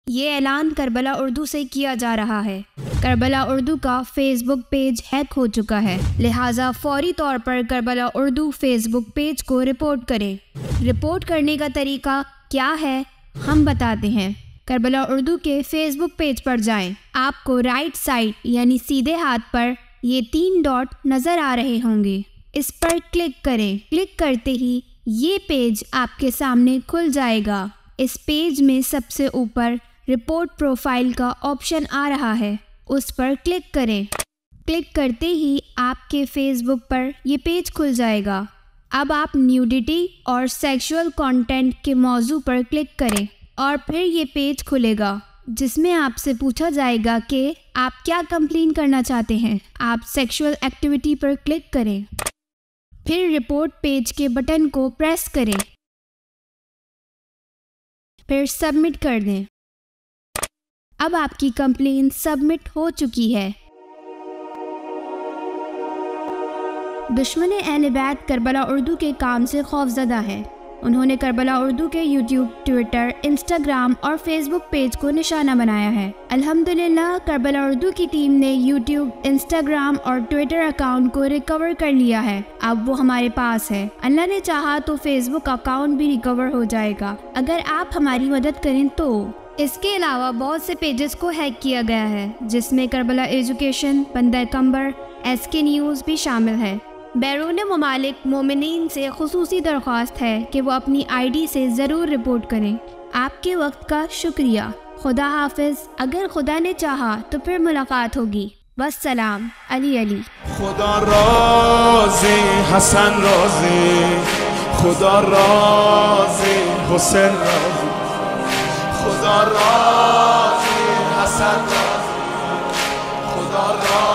یہ اعلان کربلا اردو سے کیا جا رہا ہے۔ کربلا اردو کا فیس بک پیج ہیک ہو چکا ہے، لہٰذا فوری طور پر کربلا اردو فیس بک پیج کو رپورٹ کریں۔ رپورٹ کرنے کا طریقہ کیا ہے ہم بتاتے ہیں۔ کربلا اردو کے فیس بک پیج پر جائیں۔ آپ کو رائٹ سائڈ یعنی سیدھے ہاتھ پر یہ 3 ڈاٹ نظر آ رہے ہوں گے، اس پر کلک کریں۔ کلک کرتے ہی یہ پیج آپ کے سامنے کھل جائے گا۔ اس پیج میں سب سے اوپر رپورٹ پروفائل کا آپشن آ رہا ہے، اس پر کلک کریں۔ کلک کرتے ہی آپ کے فیس بک پر یہ پیج کھل جائے گا۔ اب آپ نیوڈیٹی اور سیکشول کانٹینٹ کے موضوع پر کلک کریں اور پھر یہ پیج کھلے گا جس میں آپ سے پوچھا جائے گا کہ آپ کیا کمپلین کرنا چاہتے ہیں۔ آپ سیکشول ایکٹیویٹی پر کلک کریں، پھر رپورٹ پیج کے بٹن کو پریس کریں، پھر سبمٹ کر دیں۔ اب آپ کی کمپلین سبمٹ ہو چکی ہے۔ دشمن اہل بیت کربلا اردو کے کام سے خوفزدہ ہے۔ انہوں نے کربلا اردو کے یوٹیوب، ٹویٹر، انسٹاگرام اور فیس بک پیج کو نشانہ بنایا ہے۔ الحمدللہ کربلا اردو کی ٹیم نے یوٹیوب، انسٹاگرام اور ٹویٹر اکاؤنٹ کو ریکور کر لیا ہے۔ اب وہ ہمارے پاس ہے۔ اللہ نے چاہا تو فیس بک اکاؤنٹ بھی ریکور ہو جائے گا اگر آپ ہماری مدد کریں تو۔ اس کے علاوہ بہت سے پیجز کو ہیک کیا گیا ہے جس میں کربلا ایجوکیشن، بندہ کمبر، ایس کے نیوز بھی شامل ہے۔ بیرون ممالک مومنین سے خصوصی درخواست ہے کہ وہ اپنی آئی ڈی سے ضرور رپورٹ کریں۔ آپ کے وقت کا شکریہ۔ خدا حافظ۔ اگر خدا نے چاہا تو پھر ملاقات ہوگی۔ والسلام۔ علی۔ خدا راضی حسن راضی، خدا راضی حسین راضی، خدا راضی حسن راضی، خدا راضی